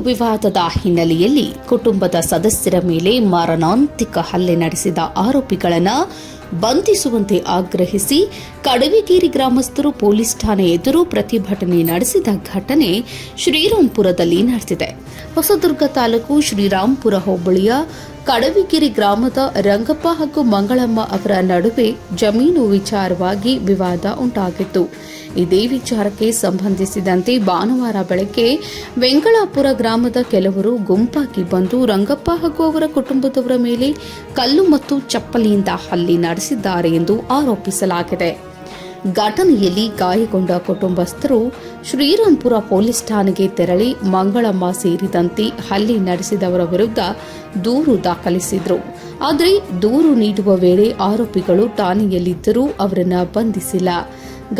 ವಿವಾದದ ಹಿನ್ನೆಲೆಯಲ್ಲಿ ಕುಟುಂಬದ ಸದಸ್ಯರ ಮೇಲೆ ಮಾರಣಾಂತಿಕ ಹಲ್ಲೆ ನಡೆಸಿದ ಆರೋಪಿಗಳನ್ನು ಬಂಧಿಸುವಂತೆ ಆಗ್ರಹಿಸಿ ಕಡವಿಗೇರಿ ಗ್ರಾಮಸ್ಥರು ಪೊಲೀಸ್ ಠಾಣೆ ಎದುರು ಪ್ರತಿಭಟನೆ ನಡೆಸಿದ ಘಟನೆ ಶ್ರೀರಾಂಪುರದಲ್ಲಿ ನಡೆದಿದೆ. ಹೊಸದುರ್ಗ ತಾಲೂಕು ಶ್ರೀರಾಂಪುರ ಹೋಬಳಿಯ ಕಡವಿಗಿರಿ ಗ್ರಾಮದ ರಂಗಪ್ಪ ಹಾಗೂ ಮಂಗಳಮ್ಮ ಅವರ ನಡುವೆ ಜಮೀನು ವಿಚಾರವಾಗಿ ವಿವಾದ ಉಂಟಾಗಿತ್ತು. ಇದೇ ವಿಚಾರಕ್ಕೆ ಸಂಬಂಧಿಸಿದಂತೆ ಭಾನುವಾರ ಬೆಳಗ್ಗೆ ವೆಂಗಳಾಪುರ ಗ್ರಾಮದ ಕೆಲವರು ಗುಂಪಾಗಿ ಬಂದು ರಂಗಪ್ಪ ಹಾಗೂ ಅವರ ಕುಟುಂಬದವರ ಮೇಲೆ ಕಲ್ಲು ಮತ್ತು ಚಪ್ಪಲಿಯಿಂದ ಹಲ್ಲೆ ನಡೆಸಿದ್ದಾರೆ ಎಂದು ಆರೋಪಿಸಲಾಗಿದೆ. ಘಟನೆಯಲ್ಲಿ ಗಾಯಗೊಂಡ ಕುಟುಂಬಸ್ಥರು ಶ್ರೀರಾಂಪುರ ಪೊಲೀಸ್ ಠಾಣೆಗೆ ತೆರಳಿ ಮಂಗಳಮ್ಮ ಸೇರಿದಂತೆ ಹಲ್ಲೆ ನಡೆಸಿದವರ ವಿರುದ್ಧ ದೂರು ದಾಖಲಿಸಿದರು. ಆದರೆ ದೂರು ನೀಡುವ ವೇಳೆ ಆರೋಪಿಗಳು ಠಾಣೆಯಲ್ಲಿದ್ದರೂ ಅವರನ್ನು ಬಂಧಿಸಿಲ್ಲ.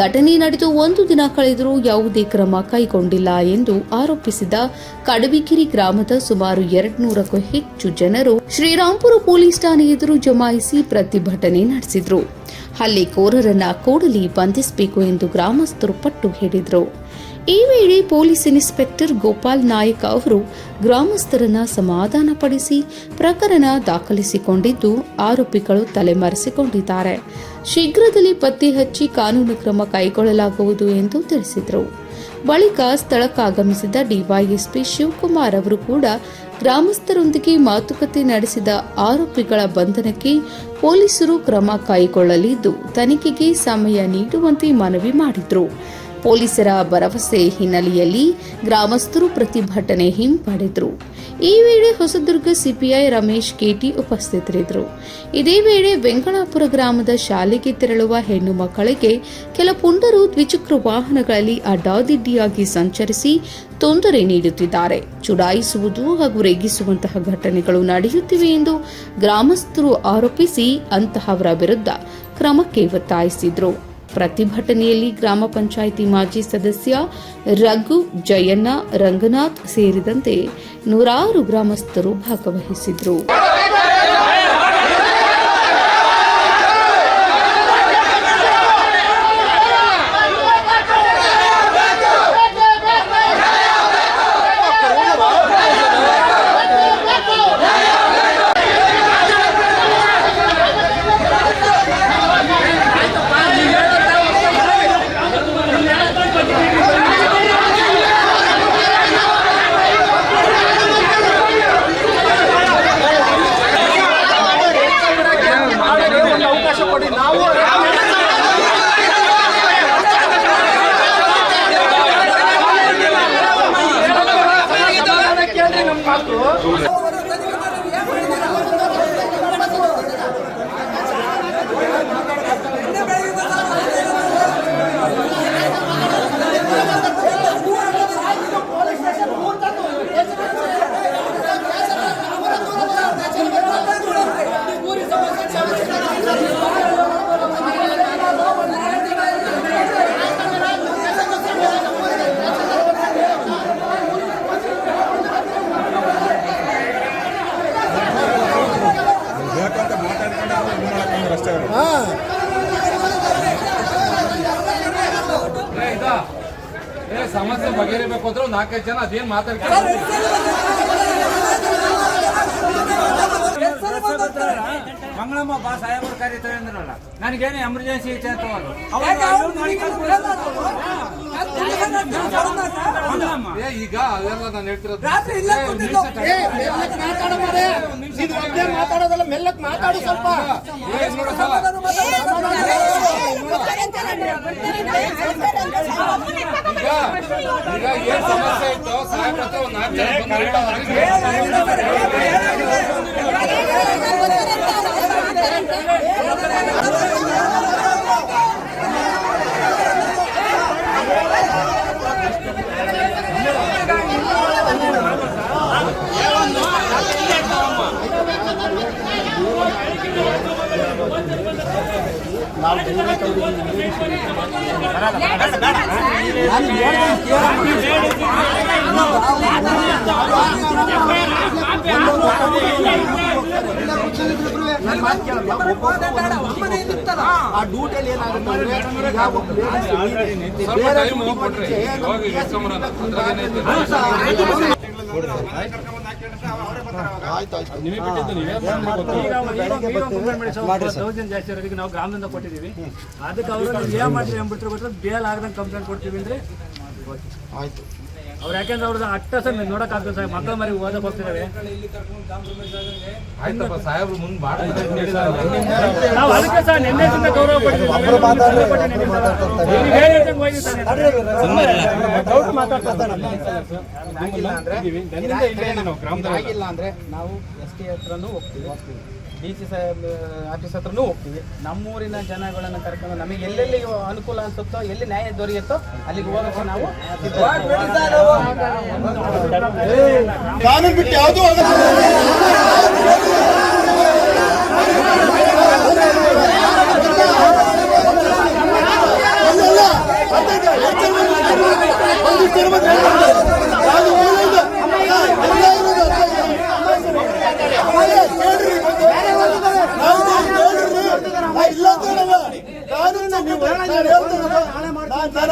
ಘಟನೆ ನಡೆದು ಒಂದು ದಿನ ಕಳೆದರೂ ಯಾವುದೇ ಕ್ರಮ ಕೈಗೊಂಡಿಲ್ಲ ಎಂದು ಆರೋಪಿಸಿದ ಕಡವಿಗಿರಿ ಗ್ರಾಮದ ಸುಮಾರು 200ಕ್ಕೂ ಹೆಚ್ಚು ಜನರು ಶ್ರೀರಾಂಪುರ ಪೊಲೀಸ್ ಠಾಣೆ ಎದುರು ಜಮಾಯಿಸಿ ಪ್ರತಿಭಟನೆ ನಡೆಸಿದರು. ಹಲ್ಲೆಕೋರರನ್ನ ಕೂಡಲೇ ಬಂಧಿಸಬೇಕು ಎಂದು ಗ್ರಾಮಸ್ಥರು ಪಟ್ಟು ಹಿಡಿದರು. ಈ ವೇಳೆ ಪೊಲೀಸ್ ಇನ್ಸ್ಪೆಕ್ಟರ್ ಗೋಪಾಲ್ ನಾಯಕ್ ಅವರು ಗ್ರಾಮಸ್ಥರನ್ನ ಸಮಾಧಾನಪಡಿಸಿ ಪ್ರಕರಣ ದಾಖಲಿಸಿಕೊಂಡಿದ್ದು ಆರೋಪಿಗಳು ತಲೆಮರೆಸಿಕೊಂಡಿದ್ದಾರೆ. ಶೀಘ್ರದಲ್ಲಿ ಪತ್ತೆ ಹಚ್ಚಿ ಕಾನೂನು ಕ್ರಮ ಕೈಗೊಳ್ಳಲಾಗುವುದು ಎಂದು ತಿಳಿಸಿದರು. ಬಳಿಕ ಸ್ಥಳಕ್ಕಾಗಮಿಸಿದ ಡಿವೈಎಸ್ಪಿ ಶಿವಕುಮಾರ್ ಅವರು ಕೂಡ ಗ್ರಾಮಸ್ಥರೊಂದಿಗೆ ಮಾತುಕತೆ ನಡೆಸಿದ ಆರೋಪಿಗಳ ಬಂಧನಕ್ಕೆ ಪೊಲೀಸರು ಕ್ರಮ ಕೈಗೊಳ್ಳಲಿದ್ದು ತನಿಖೆಗೆ ಸಮಯ ನೀಡುವಂತೆ ಮನವಿ ಮಾಡಿದರು. ಪೊಲೀಸರ ಭರವಸೆ ಹಿನ್ನೆಲೆಯಲ್ಲಿ ಗ್ರಾಮಸ್ಥರು ಪ್ರತಿಭಟನೆ ಹಿಂಪಡೆದರು. ಈ ವೇಳೆ ಹೊಸದುರ್ಗ ಸಿಪಿಐ ರಮೇಶ್ ಕೆಟಿ ಉಪಸ್ಥಿತರಿದ್ದರು. ಇದೇ ವೇಳೆ ವೆಂಗಳಾಪುರ ಗ್ರಾಮದ ಶಾಲೆಗೆ ತೆರಳುವ ಹೆಣ್ಣು ಮಕ್ಕಳಿಗೆ ಕೆಲ ಪುಂಡರು ದ್ವಿಚಕ್ರ ವಾಹನಗಳಲ್ಲಿ ಅಡ್ಡಾದಿಡ್ಡಿಯಾಗಿ ಸಂಚರಿಸಿ ತೊಂದರೆ ನೀಡುತ್ತಿದ್ದಾರೆ, ಚುಡಾಯಿಸುವುದು ಹಾಗೂ ರೇಗಿಸುವಂತಹ ಘಟನೆಗಳು ನಡೆಯುತ್ತಿವೆ ಎಂದು ಗ್ರಾಮಸ್ಥರು ಆರೋಪಿಸಿ ಅಂತಹವರ ವಿರುದ್ಧ ಕ್ರಮಕ್ಕೆ ಒತ್ತಾಯಿಸಿದರು. ಪ್ರತಿಭಟನೆಯಲ್ಲಿ ಗ್ರಾಮ ಪಂಚಾಯಿತಿ ಮಾಜಿ ಸದಸ್ಯ ರಘು, ಜಯಣ್ಣ, ರಂಗನಾಥ್ ಸೇರಿದಂತೆ ನೂರಾರು ಗ್ರಾಮಸ್ಥರು ಭಾಗವಹಿಸಿದರು. ಸಮಸ್ಯೆ ಬಗೆಹರಿಬೇಕು ಅಂದ್ರೆ 4-5 ಜನ ಅದೇನ್ ಮಾತಾಡ್ತಾರೆ. ಮಂಗಳಮ್ಮ ಬಾ ಸಾಹೇಬರು ಕರೀತಾರೆ ಅಂದ್ರಲ್ಲ, ನನಗೇನು ಎಮರ್ಜೆನ್ಸಿ ಐತೆ ಅಂತ ಈಗ ಅದೆಲ್ಲ ನಾನು ಹೇಳ್ತಿರೋದು ಮಾತಾಡೋದಲ್ಲ, ಮೆಲ್ಲಕ್ ಮಾತಾಡಿ ಸ್ವಲ್ಪ. ಈಗ ಏನ್ ಸಮಸ್ಯೆ ಇತ್ತು ಸಾಹೇಬ್ರ ಹತ್ರ ಒಂದು 4 ಆ ಡ್ಯೂಟಿಯಲ್ಲಿ ಏನಾಗುತ್ತೆ ದೌರ್ಜನ್ಯ ಜಾಸ್ತಿ ಇರೋದಕ್ಕೆ ನಾವು ಗ್ರಾಮದಿಂದ ಕೊಟ್ಟಿದ್ದೀವಿ. ಅದಕ್ಕೆ ಅವರು ಏನ್ ಮಾಡ್ತೀವಿ ಅಂದ್ಬಿಟ್ರೆ ಗೊತ್ತಾ, ಬೇಲ್ ಆಗದಂಗೆ ಕಂಪ್ಲೇಂಟ್ ಕೊಡ್ತೀವಿ ಅಂದ್ರೆ ಆಯ್ತು. ಅವ್ರು ಯಾಕೆಂದ್ರೆ ಅವ್ರದ್ದು ಅಟ್ಟ ಸರ್ ನೋಡಕ್ ಆಗ್ತದೆ ಸರ್, ಮಕ್ಕಳ ಮರಿ ಓದಕ್ ಹೋಗ್ತಿದ್ದಾವೆ. ನಾವು ಅದಕ್ಕೆ ಸರ್ ನಿನ್ನೆದಿಂದ ಗೌರವ ಕೊಟ್ಟಿದ್ದೀವಿ. ಆಗಿಲ್ಲ ಅಂದ್ರೆ ನಾವು ST ಹತ್ರನೂ ಹೋಗ್ತೀವಿ, DC ಆಫೀಸ್ ಹತ್ರನೂ ಹೋಗ್ತೀವಿ. ನಮ್ಮೂರಿನ ಜನಗಳನ್ನು ಕರ್ಕೊಂಡು ನಮಗೆ ಎಲ್ಲೆಲ್ಲಿ ಅನುಕೂಲ ಅನ್ಸುತ್ತೋ, ಎಲ್ಲಿ ನ್ಯಾಯ ದೊರೆಯುತ್ತೋ ಅಲ್ಲಿಗೆ ಹೋಗಕ್ಕೆ ನಾವು ಕಾನೂನು ಬಿಟ್ಟು ಯಾವುದೂ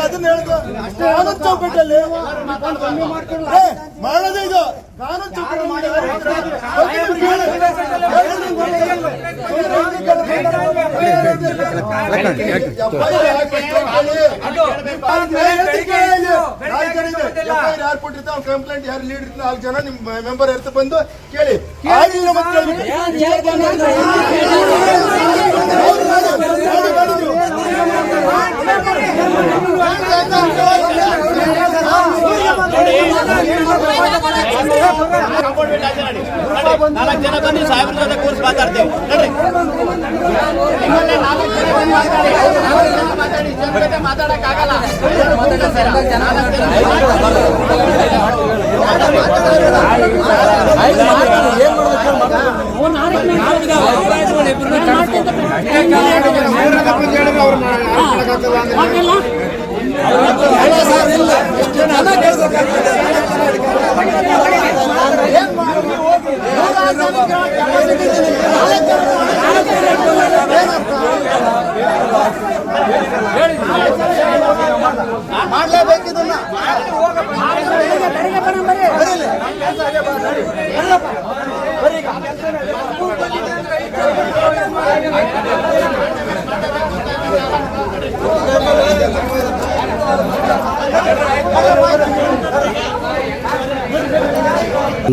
ಅದನ್ನ ಹೇಳ್ದು ಕಾನೂನು ಚೌಕಟ್ಟಲ್ಲಿ ಮಾಡೋದೇ ಇದು. ಕಾನೂನು ಯಾರು ಕೊಟ್ಟಿರ್ತಾವ ಕಂಪ್ಲೇಂಟ್ ಯಾರು ಲೀಡ್ ಇರ್ತಾರೆ 4 ಜನ ನಿಮ್ ಮೆಂಬರ್ ಇರ್ತ ಬಂದು ಕೇಳಿ. ಆಗಿಲ್ಲ ಮತ್ತೆ ನಾಲ್ಕು ಜನ ಬಂದು ಸಾಹೇಬ್ರ ಜೊತೆ ಕೂರಿಸಿ ಮಾತಾಡ್ತೀವಿ. ಮಾತಾಡಕ್ಕಾಗಲ್ಲ. ಮಾಡ್ಲೇಬೇಕಿದನ್ನ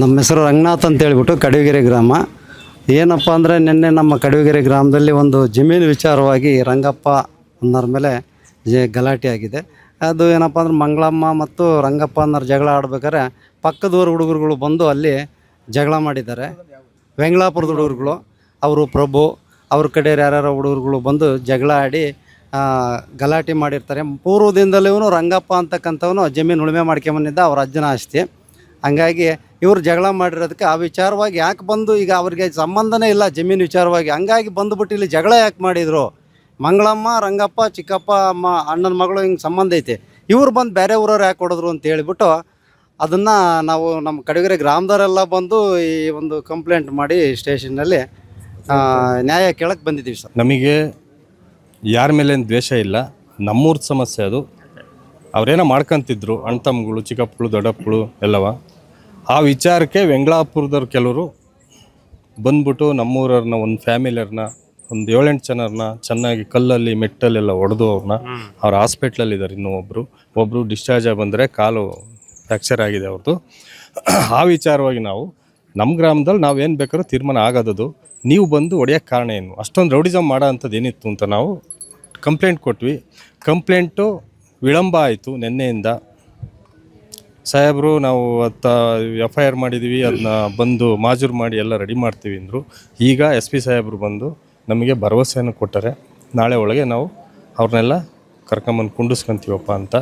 ನಮ್ಮ ಹೆಸರು ರಂಗನಾಥ್ ಅಂತ ಹೇಳ್ಬಿಟ್ಟು ಕಡವಿಗೆರೆ ಗ್ರಾಮ. ಏನಪ್ಪ ಅಂದರೆ ನಿನ್ನೆ ನಮ್ಮ ಕಡವಿಗೆರೆ ಗ್ರಾಮದಲ್ಲಿ ಒಂದು ಜಮೀನು ವಿಚಾರವಾಗಿ ರಂಗಪ್ಪ ಅನ್ನೋರ ಮೇಲೆ ಗಲಾಟೆ ಆಗಿದೆ. ಅದು ಏನಪ್ಪ ಅಂದ್ರೆ ಮಂಗಳಮ್ಮ ಮತ್ತು ರಂಗಪ್ಪ ಅನ್ನೋರು ಜಗಳ ಆಡ್ಬೇಕಾದ್ರೆ ಪಕ್ಕದೂರು ಹುಡುಗರುಗಳು ಬಂದು ಅಲ್ಲಿ ಜಗಳ ಮಾಡಿದ್ದಾರೆ. ವೆಂಗಳಾಪುರದ ಹುಡುಗರುಗಳು, ಅವರು ಪ್ರಭು ಅವ್ರ ಕಡೆ ಯಾರ್ಯಾರೋ ಹುಡುಗರುಗಳು ಬಂದು ಜಗಳ ಆಡಿ ಗಲಾಟೆ ಮಾಡಿರ್ತಾರೆ. ಪೂರ್ವದಿಂದಲೂ ರಂಗಪ್ಪ ಅಂತಕ್ಕಂಥವನು ಜಮೀನು ಉಳುಮೆ ಮಾಡ್ಕೊಂಬಂದಿದ್ದ ಅವ್ರ ಅಜ್ಜನ ಆಸ್ತಿ. ಹಂಗಾಗಿ ಇವರು ಜಗಳ ಮಾಡಿರೋದಕ್ಕೆ ಆ ವಿಚಾರವಾಗಿ ಯಾಕೆ ಬಂದು, ಈಗ ಅವ್ರಿಗೆ ಸಂಬಂಧನೇ ಇಲ್ಲ ಜಮೀನು ವಿಚಾರವಾಗಿ, ಹಂಗಾಗಿ ಬಂದುಬಿಟ್ಟು ಇಲ್ಲಿ ಜಗಳ ಯಾಕೆ ಮಾಡಿದರು? ಮಂಗಳಮ್ಮ, ರಂಗಪ್ಪ, ಚಿಕ್ಕಪ್ಪ, ಅಮ್ಮ, ಅಣ್ಣನ ಮಗಳು ಹಿಂಗೆ ಸಂಬಂಧ ಐತೆ, ಇವ್ರು ಬಂದು ಬೇರೆ ಊರವ್ರು ಯಾಕೆ ಹೊಡೆದ್ರು ಅಂತ ಹೇಳಿಬಿಟ್ಟು ಅದನ್ನು ನಾವು ನಮ್ಮ ಕಡವಿಗೆರೆ ಗ್ರಾಮದವರೆಲ್ಲ ಬಂದು ಈ ಒಂದು ಕಂಪ್ಲೇಂಟ್ ಮಾಡಿ ಸ್ಟೇಷನ್ನಲ್ಲಿ ನ್ಯಾಯ ಕೇಳಕ್ಕೆ ಬಂದಿದ್ದೀವಿ ಸರ್. ನಮಗೆ ಯಾರ ಮೇಲೇನು ದ್ವೇಷ ಇಲ್ಲ, ನಮ್ಮೂರ ಸಮಸ್ಯೆ ಅದು. ಅವರೇನೋ ಮಾಡ್ಕೊತಿದ್ರು ಅಣ್ಣ ತಮ್ಮಗಳು, ಚಿಕ್ಕಪ್ಪಗಳು, ದೊಡ್ಡಪ್ಪಗಳು ಎಲ್ಲವ. ಆ ವಿಚಾರಕ್ಕೆ ವೆಂಗಳಾಪುರದವ್ರು ಕೆಲವರು ಬಂದ್ಬಿಟ್ಟು ನಮ್ಮೂರವ್ರನ್ನ, ಒಂದು ಫ್ಯಾಮಿಲಿಯವ್ರನ್ನ, ಒಂದು 7-8 ಜನರನ್ನ ಚೆನ್ನಾಗಿ ಕಲ್ಲಲ್ಲಿ ಮೆಟ್ಟಲೆಲ್ಲ ಹೊಡೆದು ಅವ್ರು ಹಾಸ್ಪಿಟ್ಲಲ್ಲಿದ್ದಾರೆ. ಇನ್ನೂ ಒಬ್ಬರು ಡಿಸ್ಚಾರ್ಜ್ ಆಗಿ ಬಂದರೆ ಕಾಲು ಫ್ರ್ಯಾಕ್ಚರ್ ಆಗಿದೆ ಅವ್ರದ್ದು. ಆ ವಿಚಾರವಾಗಿ ನಾವು ನಮ್ಮ ಗ್ರಾಮದಲ್ಲಿ ನಾವೇನು ಬೇಕಾದ್ರೂ ತೀರ್ಮಾನ ಆಗೋದದು. ನೀವು ಬಂದು ಹೊಡೆಯೋಕ್ಕೆ ಕಾರಣ ಏನು? ಅಷ್ಟೊಂದು ರೌಡಿಸಮ್ ಮಾಡೋ ಅಂಥದ್ದು ಏನಿತ್ತು ಅಂತ ನಾವು ಕಂಪ್ಲೇಂಟ್ ಕೊಟ್ವಿ. ಕಂಪ್ಲೇಂಟು ವಿಳಂಬ ಆಯಿತು ನಿನ್ನೆಯಿಂದ. ಸಾಹೇಬರು ನಾವು FIR ಮಾಡಿದ್ದೀವಿ, ಅದನ್ನ ಬಂದು ಮಾಜೂರು ಮಾಡಿ ಎಲ್ಲ ರೆಡಿ ಮಾಡ್ತೀವಿ ಅಂದರು. ಈಗ SP ಸಾಹೇಬರು ಬಂದು ನಮಗೆ ಭರವಸೆಯನ್ನು ಕೊಟ್ಟರೆ ನಾಳೆ ಒಳಗೆ ನಾವು ಅವ್ರನ್ನೆಲ್ಲ ಕರ್ಕೊಂಬಂದು ಕುಂಡಿಸ್ಕೊಂತೀವಪ್ಪ ಅಂತ.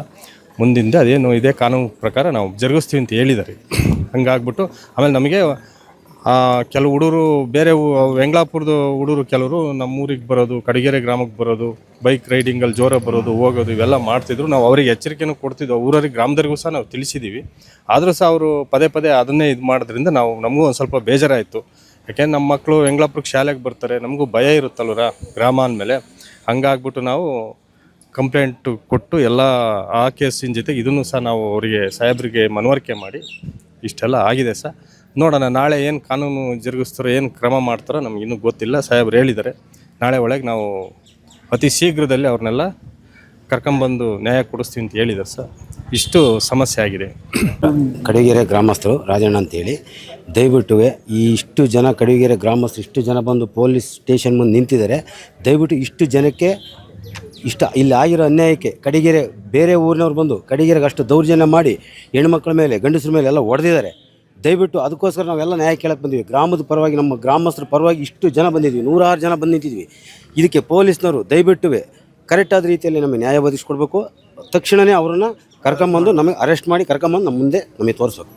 ಮುಂದಿಂದ ಅದೇನು ಇದೆ ಕಾನೂನು ಪ್ರಕಾರ ನಾವು ಜರುಗಿಸ್ತೀವಿ ಅಂತ ಹೇಳಿದ್ದಾರೆ. ಹಂಗಾಗ್ಬಿಟ್ಟು ಆಮೇಲೆ ನಮಗೆ ಕೆಲವು ಹುಡುಗರು ಬೇರೆ ವೆಂಗಳಾಪುರದ ಹುಡುಗರು ಕೆಲವರು ನಮ್ಮೂರಿಗೆ ಬರೋದು, ಕಡಗೆರೆ ಗ್ರಾಮಕ್ಕೆ ಬರೋದು, ಬೈಕ್ ರೈಡಿಂಗಲ್ಲಿ ಜೋರ ಬರೋದು, ಹೋಗೋದು, ಇವೆಲ್ಲ ಮಾಡ್ತಿದ್ರು. ನಾವು ಅವ್ರಿಗೆ ಎಚ್ಚರಿಕೆನೂ ಕೊಡ್ತಿದ್ವು, ಊರವ್ರಿಗೆ ಗ್ರಾಮದವ್ರಿಗೂ ಸಹ ನಾವು ತಿಳಿಸಿದ್ದೀವಿ. ಆದರೂ ಸಹ ಅವರು ಪದೇ ಪದೇ ಅದನ್ನೇ ಇದು ಮಾಡೋದ್ರಿಂದ ನಮಗೂ ಒಂದು ಸ್ವಲ್ಪ ಬೇಜಾರಾಯಿತು. ಯಾಕೆಂದ್ರೆ ನಮ್ಮ ಮಕ್ಕಳು ವೆಂಗಳಾಪುರಕ್ಕೆ ಶಾಲೆಗೆ ಬರ್ತಾರೆ, ನಮಗೂ ಭಯ ಇರುತ್ತಲ್ವರ ಗ್ರಾಮ ಅಂದಮೇಲೆ. ಹಂಗಾಗ್ಬಿಟ್ಟು ನಾವು ಕಂಪ್ಲೇಂಟು ಕೊಟ್ಟು ಎಲ್ಲ ಆ ಕೇಸಿನ ಜೊತೆಗೆ ಇದನ್ನು ಸಹ ನಾವು ಅವರಿಗೆ ಸಾಹೇಬರಿಗೆ ಮನವರಿಕೆ ಮಾಡಿ ಇಷ್ಟೆಲ್ಲ ಆಗಿದೆ ಸರ್. ನೋಡೋಣ ನಾಳೆ ಏನು ಕಾನೂನು ಜರುಗಿಸ್ತಾರೋ, ಏನು ಕ್ರಮ ಮಾಡ್ತಾರೋ ನಮ್ಗೆ ಇನ್ನೂ ಗೊತ್ತಿಲ್ಲ. ಸಾಹೇಬ್ರು ಹೇಳಿದ್ದಾರೆ ನಾಳೆ ಒಳಗೆ ನಾವು ಅತಿ ಶೀಘ್ರದಲ್ಲಿ ಅವ್ರನ್ನೆಲ್ಲ ಕರ್ಕೊಂಬಂದು ನ್ಯಾಯ ಕೊಡಿಸ್ತೀವಿ ಅಂತ ಹೇಳಿದ್ದಾರೆ ಸರ್. ಇಷ್ಟು ಸಮಸ್ಯೆ ಆಗಿದೆ. ಕಡಿಗೆರೆ ಗ್ರಾಮಸ್ಥರು ರಾಜಣ್ಣ ಅಂತೇಳಿ, ದಯವಿಟ್ಟು ಈ ಇಷ್ಟು ಜನ ಕಡಿಗೆರೆ ಗ್ರಾಮಸ್ಥರು ಇಷ್ಟು ಜನ ಬಂದು ಪೊಲೀಸ್ ಸ್ಟೇಷನ್ ಮುಂದೆ ನಿಂತಿದ್ದಾರೆ. ದಯವಿಟ್ಟು ಇಷ್ಟು ಜನಕ್ಕೆ ಇಲ್ಲಿ ಆಗಿರೋ ಅನ್ಯಾಯಕ್ಕೆ ಕಡಿಗೆರೆ ಬೇರೆ ಊರಿನವ್ರು ಬಂದು ಕಡಿಗೆರೆಗೆ ಅಷ್ಟು ದೌರ್ಜನ್ಯ ಮಾಡಿ ಹೆಣ್ಮಕ್ಳ ಮೇಲೆ ಗಂಡಸ್ರ ಮೇಲೆ ಎಲ್ಲ ಹೊಡೆದಿದ್ದಾರೆ. ದಯವಿಟ್ಟು ಅದಕ್ಕೋಸ್ಕರ ನಾವೆಲ್ಲ ನ್ಯಾಯ ಕೇಳಕ್ಕೆ ಬಂದಿವಿ. ಗ್ರಾಮದ ಪರವಾಗಿ, ನಮ್ಮ ಗ್ರಾಮಸ್ಥರ ಪರವಾಗಿ ಇಷ್ಟು ಜನ ಬಂದಿದ್ವಿ, 106 ಜನ ಬಂದು ನಿಂತಿದ್ವಿ. ಇದಕ್ಕೆ ಪೊಲೀಸ್ನವರು ದಯವಿಟ್ಟು ಕರೆಕ್ಟಾದ ರೀತಿಯಲ್ಲಿ ನಮಗೆ ನ್ಯಾಯ ಒದಗಿಸ್ಕೊಡ್ಬೇಕು. ತಕ್ಷಣವೇ ಅವರನ್ನು ಕರ್ಕೊಂಬಂದು ನಮಗೆ ಅರೆಸ್ಟ್ ಮಾಡಿ ಕರ್ಕೊಂಬಂದು ನಮ್ಮ ಮುಂದೆ ನಮಗೆ ತೋರಿಸ್ಬೇಕು.